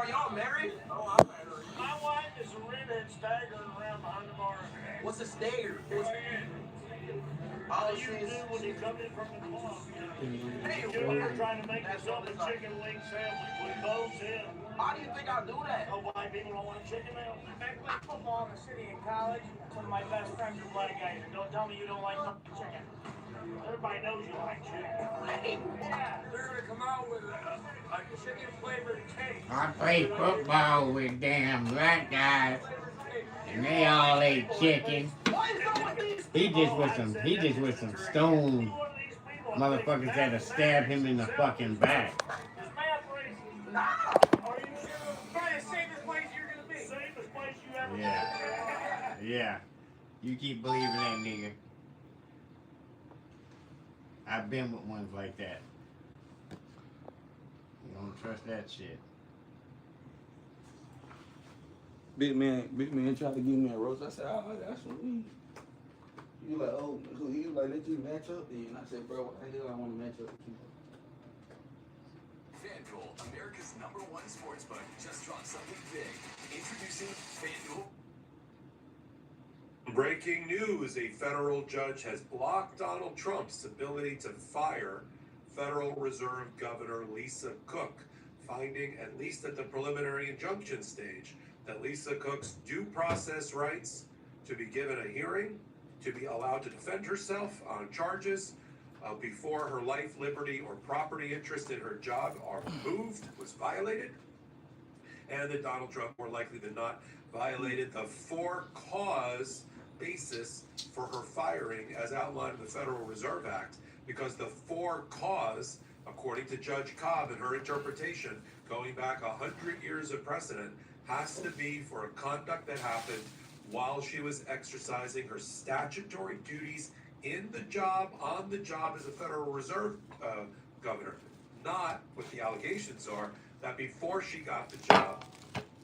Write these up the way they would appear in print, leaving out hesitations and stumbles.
Are y'all married? Oh, I'm married. My wife is a redhead staggering around behind the bar. What's a stagger? All you do when you come in from the club. Hey, You're there trying to make yourself a chicken wing sandwich with those in. how do you think I'll do that? Oh, white people don't want chicken now. I played football in the city in college. Some of my best friends are black guys. And don't tell me you don't like chicken. Everybody knows you like chicken. Yeah, they're gonna come out with a chicken flavored cake. I played football with damn black guys, and they all ate chicken. He just with some stone motherfuckers that'll stab him in the fucking back. Yeah. Yeah. You keep believing that, nigga. I've been with ones like that. You don't trust that shit. Big man tried to give me a roast. I said, oh, I got some weed. He was like, oh, so he was like, let you match up then. I said, bro, what the hell I want to match up with you? FanDuel, America's #1 sportsbook, just dropped something big. Introducing FanDuel. Breaking news, a federal judge has blocked Donald Trump's ability to fire Federal Reserve Governor Lisa Cook, finding, at least at the preliminary injunction stage, that Lisa Cook's due process rights to be given a hearing, to be allowed to defend herself on charges before her life, liberty, or property interest in her job are removed, was violated, and that Donald Trump, more likely than not, violated the for-cause basis for her firing as outlined in the Federal Reserve Act, because the for-cause, according to Judge Cobb and her interpretation, going back 100 years of precedent, has to be for a conduct that happened while she was exercising her statutory duties in the job, on the job as a Federal Reserve governor. Not what the allegations are, that before she got the job,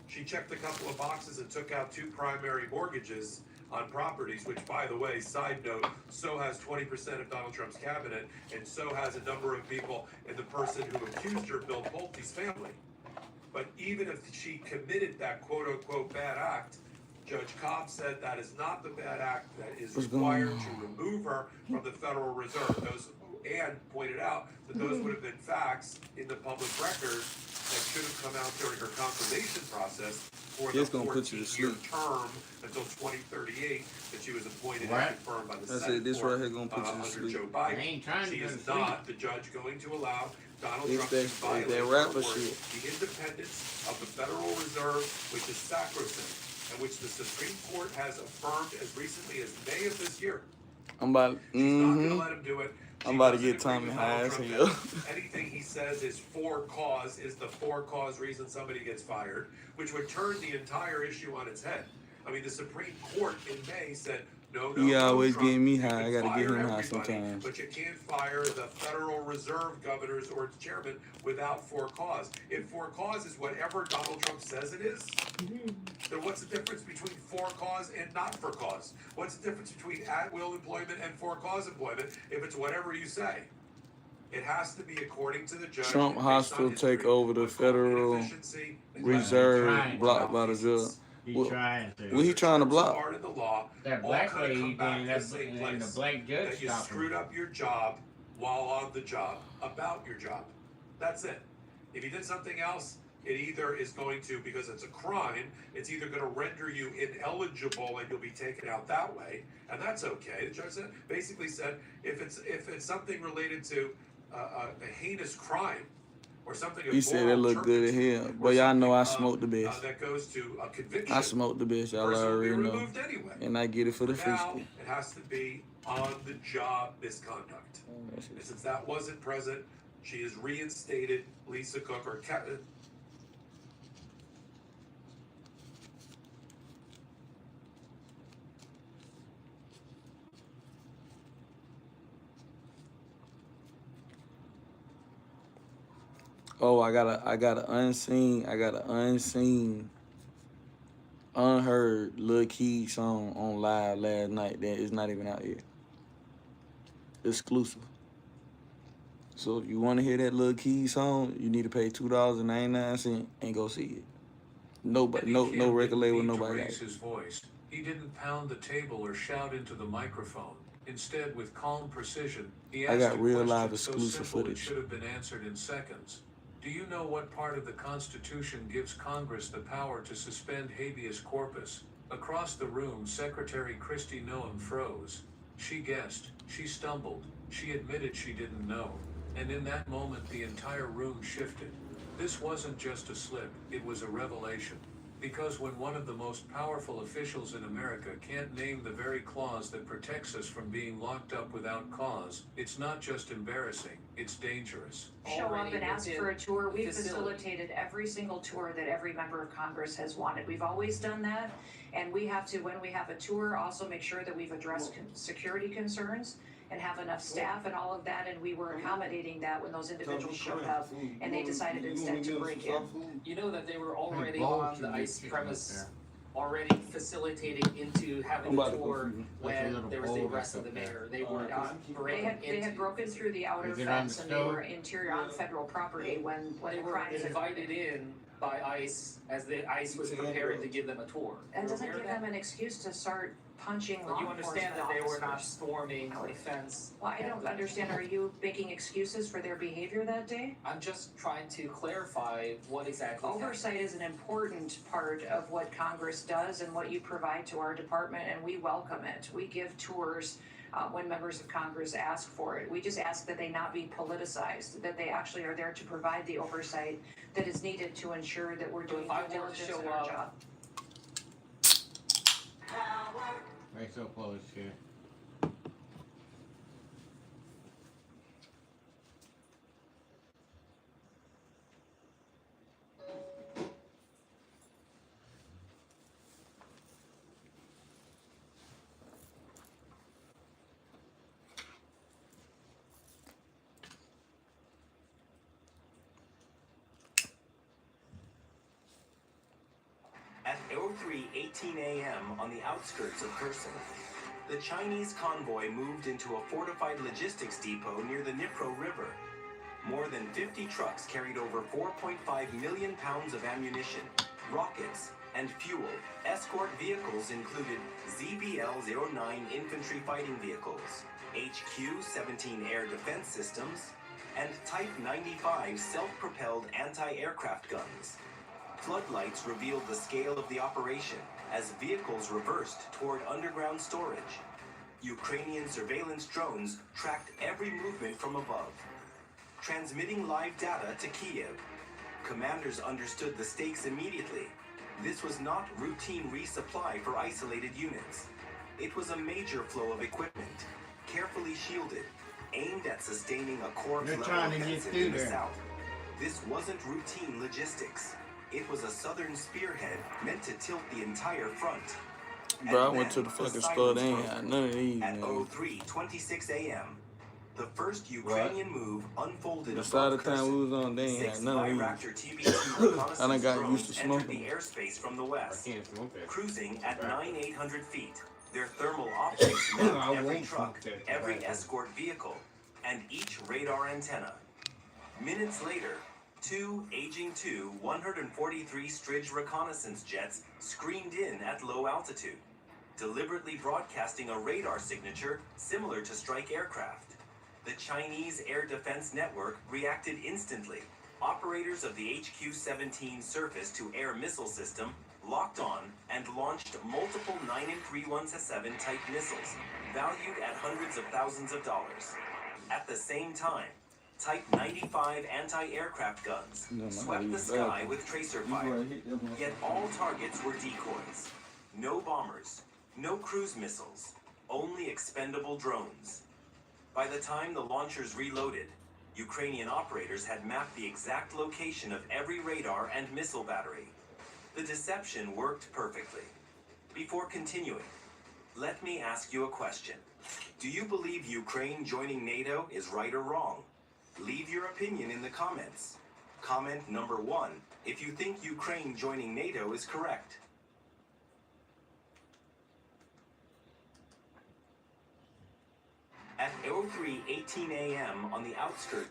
she checked a couple of boxes and took out 2 primary mortgages on properties, which, by the way, side note, so has 20% of Donald Trump's cabinet, and so has a number of people in the person who accused her, Bill Pulte's family. But even if she committed that quote-unquote bad act, Judge Cobb said that is not the bad act that is required to remove her from the Federal Reserve. And pointed out that those would have been facts in the public record that should have come out during her confirmation process for the 14-year term until 2038 that she was appointed and confirmed by the Senate this right here gonna put you to under sleep. Joe Biden. She is not, the judge, going to allow Donald Trump to violate that rapper shit. the independence of the Federal Reserve, which is sacrosanct, and which the Supreme Court has affirmed as recently as May of this year. I'm about, She's not going to let him do it. I'm about to get Tommy high as hell. Anything he says is for cause, is the for cause reason somebody gets fired, which would turn the entire issue on its head. I mean, the Supreme Court in May said, no, he always Trump, getting me high. I gotta fire get him high everybody, sometimes. But you can't fire the Federal Reserve governors or its chairman without for cause. If for cause is whatever Donald Trump says it is, then what's the difference between for cause and not for cause? What's the difference between at-will employment and for cause employment if it's whatever you say? It has to be according to the judge. Trump hostile take over the Federal Reserve blocked by the judge. He's trying to. What he trying to block? That black lady and the black judge that you stopped screwed him. up your job while on the job, about your job. That's it. If you did something else, it either is going to, because it's a crime, it's either going to render you ineligible and you'll be taken out that way, and that's okay. The judge basically said if it's something related to a heinous crime, or something. He said it looked good as hell. But y'all know I smoked the best. That goes to a conviction. I smoked the best. Y'all already know. Anyway. And I get it for the free Now, school. it has to be on the job misconduct. And since that wasn't present, she is reinstated Lisa Cook or Oh, I got an unseen, unheard Lil Key song on live last night that is not even out yet. Exclusive. So if you want to hear that Lil Key song, you need to pay $2.99 and go see it. Nobody, no record label, nobody got raise it. his voice. He didn't pound the table or shout into the microphone. Instead, with calm precision, he I asked got a real question live so exclusive simple it footage. should have been answered in seconds. Do you know what part of the Constitution gives Congress the power to suspend habeas corpus? Across the room, Secretary Kristi Noem froze. She guessed, she stumbled, she admitted she didn't know. And in that moment, the entire room shifted. This wasn't just a slip, it was a revelation. Because when one of the most powerful officials in America can't name the very clause that protects us from being locked up without cause, it's not just embarrassing, it's dangerous. Show up Already and ask within for a tour. We've facility. facilitated every single tour that every member of Congress has wanted. We've always done that. And we have to, when we have a tour, also make sure that we've addressed security concerns and have enough staff and all of that. And we were accommodating that when those individuals showed up and they decided instead to break in. You know that they were already balls on you the get ICE sitting up premise, there. already facilitating into having I'm a about to go tour for you. That's a when little there was the bowl arrest of that's the up there. mayor. They were not They breaking had into. broken through the outer Is it on the fence and they stove? were interior on federal property when They the were crime was invited in by ICE as the ICE was preparing to give them a tour. That You doesn't aware give of that? them an excuse to start punching law But you enforcement understand that they were not officers. storming a fence. Well, I don't understand, are you making excuses for their behavior that day? I'm just trying to clarify what exactly happened. Oversight is an important part of what Congress does and what you provide to our department, and we welcome it. We give tours when members of Congress ask for it. We just ask that they not be politicized, that they actually are there to provide the oversight that is needed to ensure that we're doing If I due were to diligence show in our up- job. They so close here. At 03:18 a.m. on the outskirts of Kherson, the Chinese convoy moved into a fortified logistics depot near the Dnipro River. More than 50 trucks carried over 4.5 million pounds of ammunition, rockets, and fuel. Escort vehicles included ZBL-09 infantry fighting vehicles, HQ-17 air defense systems, and Type 95 self-propelled anti-aircraft guns. Floodlights revealed the scale of the operation as vehicles reversed toward underground storage. Ukrainian surveillance drones tracked every movement from above, transmitting live data to Kiev. Commanders understood the stakes immediately. This was not routine resupply for isolated units. It was a major flow of equipment, carefully shielded, aimed at sustaining a corps They're level trying to get offensive through in the there. south. This wasn't routine logistics. It was a southern spearhead meant to tilt the entire front. Bro, I And went to then the fucking silence store. They ain't broke. had none of these, At man. 03:26 a.m., the first Ukrainian move unfolded The side above of town Kherson. we was on, they ain't Six had none of these. Raptor TB2 reconnaissance I done got drones used to entered smoking. the airspace from the I west, can't smoke that. cruising at 9,800 feet. Their thermal optics mapped I every won't truck, smoke that every tobacco. escort vehicle, and each radar antenna. Minutes later, two Aging 2 143 Stridge reconnaissance jets screamed in at low altitude, deliberately broadcasting a radar signature similar to strike aircraft. The Chinese Air Defense Network reacted instantly. Operators of the HQ-17 surface-to-air missile system locked on and launched multiple 9 317 type missiles, valued at hundreds of thousands of dollars. At the same time, Type 95 anti-aircraft guns swept the sky with tracer fire. Yet all targets were decoys. No bombers, no cruise missiles, only expendable drones. By the time the launchers reloaded, Ukrainian operators had mapped the exact location of every radar and missile battery. The deception worked perfectly. Before continuing, let me ask you a question. Do you believe Ukraine joining NATO is right or wrong? Leave your opinion in the comments. Comment number 1 if you think Ukraine joining NATO is correct. At 03:18 a.m. on the outskirts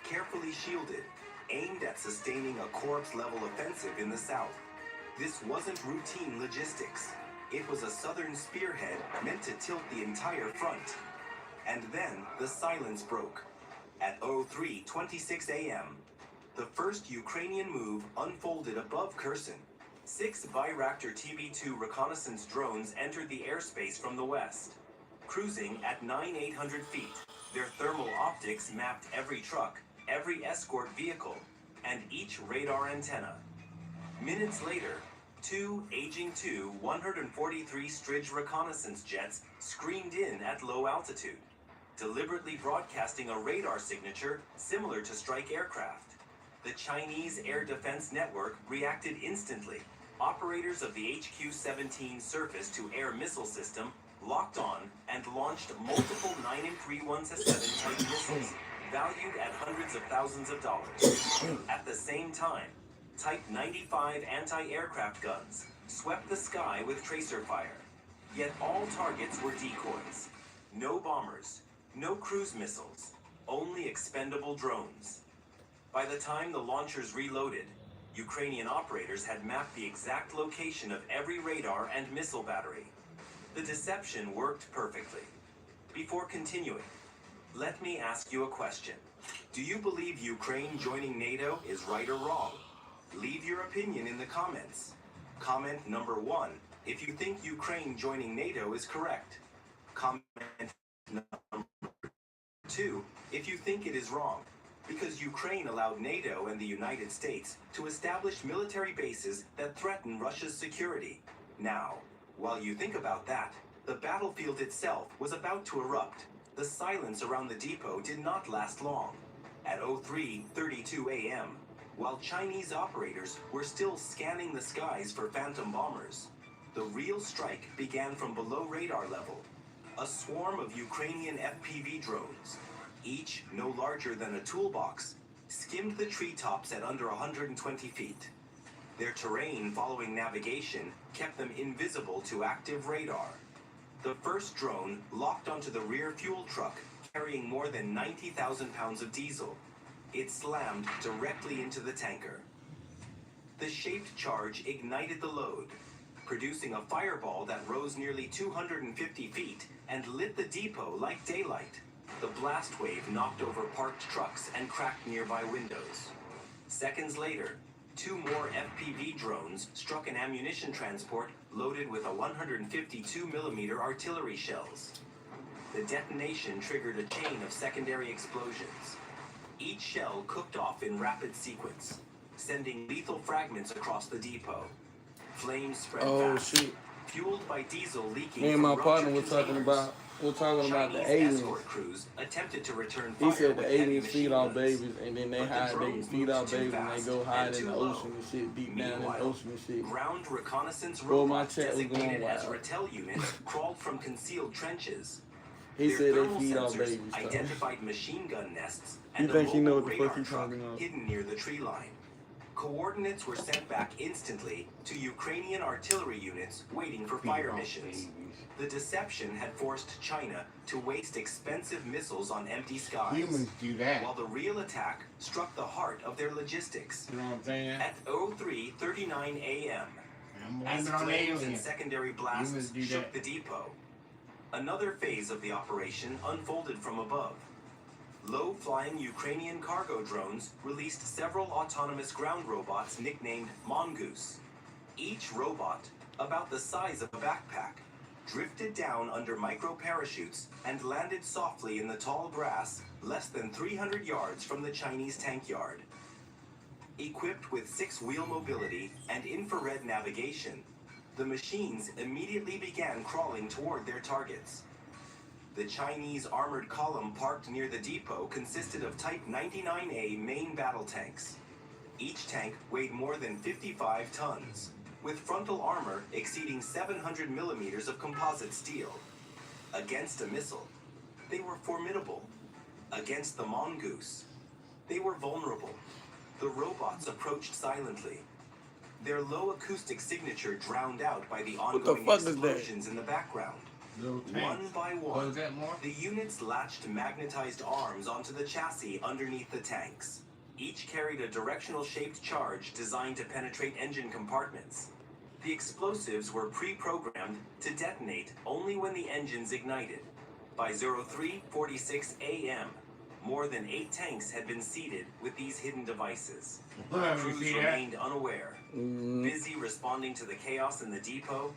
carefully shielded, aimed at sustaining a corpse-level offensive in the south. This wasn't routine logistics. It was a southern spearhead meant to tilt the entire front. And then the silence broke. At 03:26 a.m., the first Ukrainian move unfolded above Kherson. 6 Bayraktar TB2 reconnaissance drones entered the airspace from the west. Cruising at 9,800 feet, their thermal optics mapped every truck, every escort vehicle, and each radar antenna. Minutes later, 2 Aging 2 143 Stridge reconnaissance jets screamed in at low altitude, deliberately broadcasting a radar signature similar to strike aircraft. The Chinese Air Defense Network reacted instantly. Operators of the HQ-17 surface-to-air missile system locked on and launched multiple 9 317 type missiles, valued at hundreds of thousands of dollars. At the same time, Type 95 anti-aircraft guns swept the sky with tracer fire. Yet all targets were decoys. No bombers, no cruise missiles, only expendable drones. By the time the launchers reloaded, Ukrainian operators had mapped the exact location of every radar and missile battery. The deception worked perfectly. Before continuing, let me ask you a question. Do you believe Ukraine joining NATO is right or wrong? Leave your opinion in the comments. Comment number 1 if you think Ukraine joining NATO is correct. Comment number 2 if you think it is wrong, because Ukraine allowed NATO and the United States to establish military bases that threaten Russia's security. Now, while you think about that, the battlefield itself was about to erupt. The silence around the depot did not last long. At 03:32 a.m., while Chinese operators were still scanning the skies for phantom bombers, the real strike began from below radar level. A swarm of Ukrainian FPV drones, each no larger than a toolbox, skimmed the treetops at under 120 feet. Their terrain following navigation kept them invisible to active radar. The first drone locked onto the rear fuel truck, carrying more than 90,000 pounds of diesel. It slammed directly into the tanker. The shaped charge ignited the load, producing a fireball that rose nearly 250 feet and lit the depot like daylight. The blast wave knocked over parked trucks and cracked nearby windows. Seconds later, 2 more FPV drones struck an ammunition transport loaded with a 152mm artillery shells. The detonation triggered a chain of secondary explosions. Each shell cooked off in rapid sequence, sending lethal fragments across the depot. Flames spread fast, shit. fueled by diesel leaking Me and from my partner ruptured were talking containers. about the Chinese aliens. escort crews attempted to return He fire said with the heavy aliens machine feed off guns. babies and then they But the hide, they drones feed moved off too babies and fast they go hide and in the too low. ocean and shit, deep down in the Meanwhile, ocean and shit. ground reconnaissance Boy, my robots chat was going designated as wild. Rattel units crawled from concealed trenches. He Their said they thermal feed off sensors babies. So. identified machine gun nests You and a think he know mobile what the fuck radar he truck talking about? hidden near the tree line. Coordinates were sent back instantly to Ukrainian artillery units waiting for fire missions. The deception had forced China to waste expensive missiles on empty skies, Humans do that. while the real attack struck the heart of their logistics. You know what I'm saying? At 03:39 a.m., I'm as blaming on flames and aliens. secondary blasts Humans do shook that. the depot, another phase of the operation unfolded from above. Low-flying Ukrainian cargo drones released several autonomous ground robots nicknamed Mongoose. Each robot, about the size of a backpack, drifted down under micro-parachutes and landed softly in the tall grass less than 300 yards from the Chinese tank yard. Equipped with 6-wheel mobility and infrared navigation, the machines immediately began crawling toward their targets. The Chinese armored column parked near the depot consisted of Type 99A main battle tanks. Each tank weighed more than 55 tons, with frontal armor exceeding 700 millimeters of composite steel. Against a missile, they were formidable. Against the Mongoose, they were vulnerable. The robots approached silently, their low acoustic signature drowned out by the ongoing fuck is that? explosions in the background. Little One tanks. by Was one, that more? the units latched magnetized arms onto the chassis underneath the tanks. Each carried a directional shaped charge designed to penetrate engine compartments. The explosives were pre-programmed to detonate only when the engines ignited. By 03:46 a.m., more than 8 tanks had been seated with these hidden devices. You Crews see that? remained unaware, busy responding to the chaos in the depot.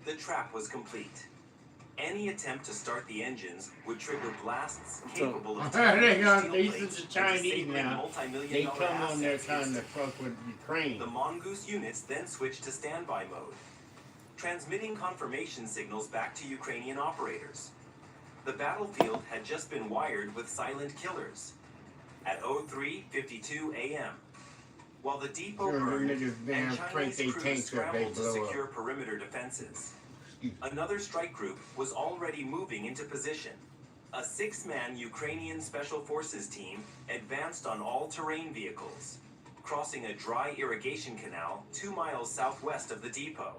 The trap was complete. Any attempt to start the engines would trigger blasts capable of They got steel these plates is the and Chinese disabling now. multi-million They dollar come on there assets trying to instantly. fuck with Ukraine. The Mongoose units then switched to standby mode, transmitting confirmation signals back to Ukrainian operators. The battlefield had just been wired with silent killers. At 03:52 a.m., while the depot Sure, them burned niggas damn and crank Chinese they crews tanks up, they scrambled to blow up. secure perimeter defenses, another strike group was already moving into position. A 6-man Ukrainian Special Forces team advanced on all-terrain vehicles, crossing a dry irrigation canal 2 miles southwest of the depot.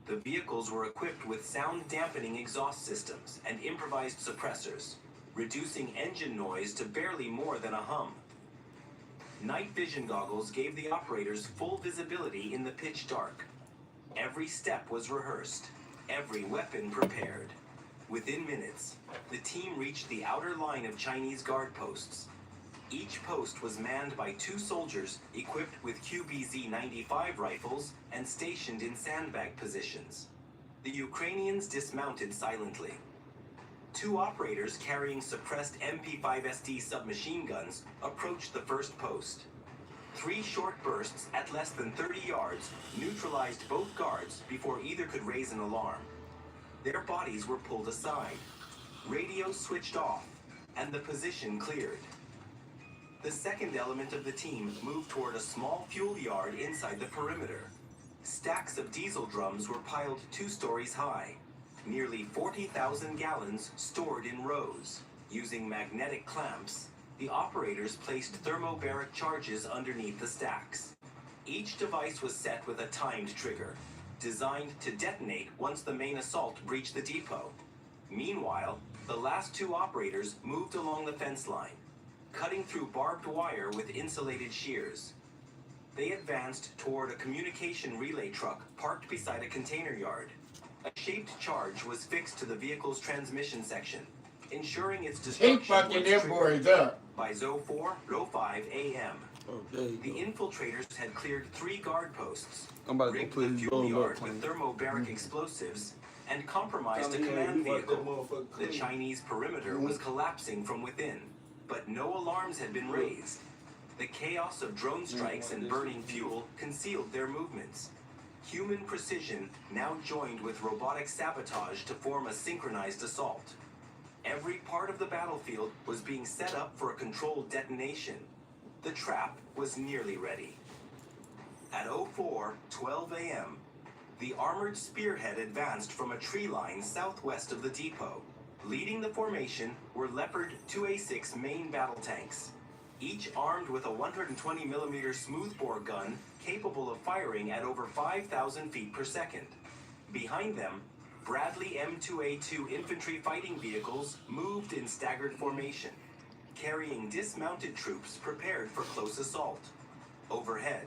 The vehicles were equipped with sound-dampening exhaust systems and improvised suppressors, reducing engine noise to barely more than a hum. Night vision goggles gave the operators full visibility in the pitch dark. Every step was rehearsed, every weapon prepared. Within minutes, the team reached the outer line of Chinese guard posts. Each post was manned by 2 soldiers equipped with QBZ-95 rifles and stationed in sandbag positions. The Ukrainians dismounted silently. 2 operators carrying suppressed MP5SD submachine guns approached the first post. 3 short bursts at less than 30 yards neutralized both guards before either could raise an alarm. Their bodies were pulled aside, radios switched off, and the position cleared. The second element of the team moved toward a small fuel yard inside the perimeter. Stacks of diesel drums were piled 2 stories high, nearly 40,000 gallons stored in rows. Using magnetic clamps, the operators placed thermobaric charges underneath the stacks. Each device was set with a timed trigger, designed to detonate once the main assault breached the depot. Meanwhile, the last 2 operators moved along the fence line, cutting through barbed wire with insulated shears. They advanced toward a communication relay truck parked beside a container yard. A shaped charge was fixed to the vehicle's transmission section, ensuring its He destruction fucking once them triggered. boys up. By 04:05 a.m., Okay. the infiltrators had cleared 3 guard posts, I'm about to go rigged put the his fuel roll up. yard with thermobaric explosives, and compromised a Come here, command you want that vehicle. motherfucker The clean. Chinese perimeter was collapsing from within, but no alarms had been raised. The chaos of drone strikes and burning fuel concealed their movements. Human precision now joined with robotic sabotage to form a synchronized assault. Every part of the battlefield was being set up for a controlled detonation. The trap was nearly ready. At 04:12 a.m., the armored spearhead advanced from a tree line southwest of the depot. Leading the formation were Leopard 2A6 main battle tanks, each armed with a 120mm smoothbore gun capable of firing at over 5,000 feet per second. Behind them, Bradley M2A2 infantry fighting vehicles moved in staggered formation, carrying dismounted troops prepared for close assault. Overhead,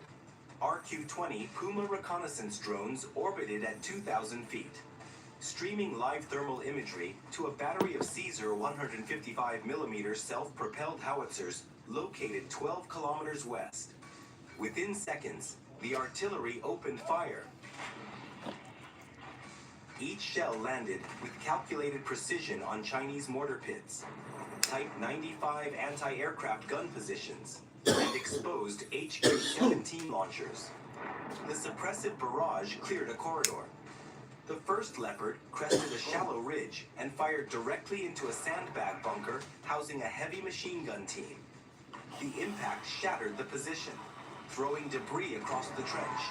RQ-20 Puma reconnaissance drones orbited at 2,000 feet, streaming live thermal imagery to a battery of Caesar 155mm self-propelled howitzers located 12 kilometers west. Within seconds, the artillery opened fire. Each shell landed with calculated precision on Chinese mortar pits, Type 95 anti-aircraft gun positions, and exposed HQ-17 launchers. The suppressive barrage cleared a corridor. The first Leopard crested a shallow ridge and fired directly into a sandbag bunker housing a heavy machine gun team. The impact shattered the position, throwing debris across the trench.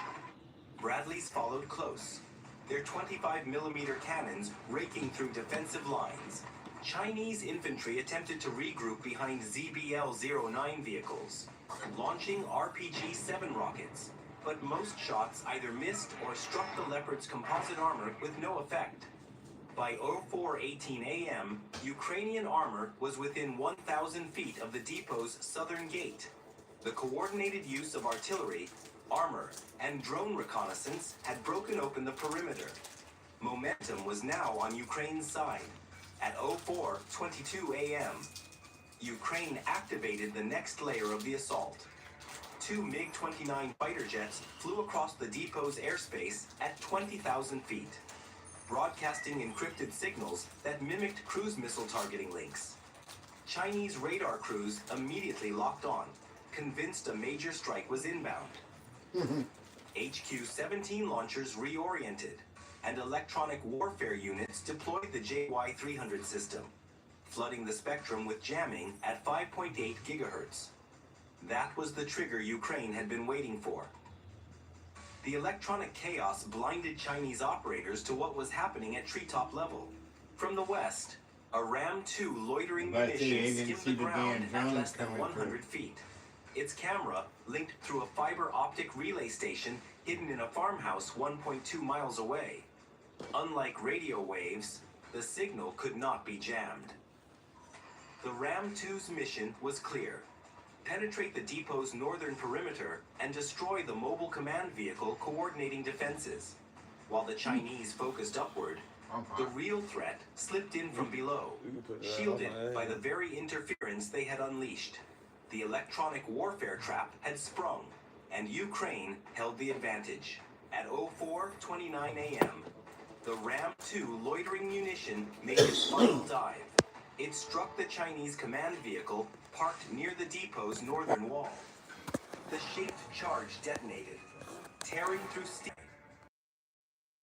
Bradleys followed close, their 25mm cannons raking through defensive lines. Chinese infantry attempted to regroup behind ZBL-09 vehicles, launching RPG-7 rockets, but most shots either missed or struck the Leopard's composite armor with no effect. By 04:18 a.m., Ukrainian armor was within 1,000 feet of the depot's southern gate. The coordinated use of artillery, armor, and drone reconnaissance had broken open the perimeter. Momentum was now on Ukraine's side. At 04:22 a.m., Ukraine activated the next layer of the assault. 2 MiG-29 fighter jets flew across the depot's airspace at 20,000 feet, broadcasting encrypted signals that mimicked cruise missile targeting links. Chinese radar crews immediately locked on, convinced a major strike was inbound. HQ-17 launchers reoriented, and electronic warfare units deployed the JY-300 system, flooding the spectrum with jamming at 5.8 gigahertz. That was the trigger Ukraine had been waiting for. The electronic chaos blinded Chinese operators to what was happening at treetop level. From the west, a Ram-2 loitering munition skimmed the ground at less than 100 feet. Its camera linked through a fiber optic relay station hidden in a farmhouse 1.2 miles away. Unlike radio waves, the signal could not be jammed. The Ram-2's mission was clear: penetrate the depot's northern perimeter and destroy the mobile command vehicle coordinating defenses. While the Chinese focused upward, the real threat slipped in from below, shielded by the very interference they had unleashed. The electronic warfare trap had sprung, and Ukraine held the advantage. At 04:29 a.m., the Ram-2 loitering munition made its final dive. It struck the Chinese command vehicle parked near the depot's northern wall. The shaped charge detonated, tearing through steel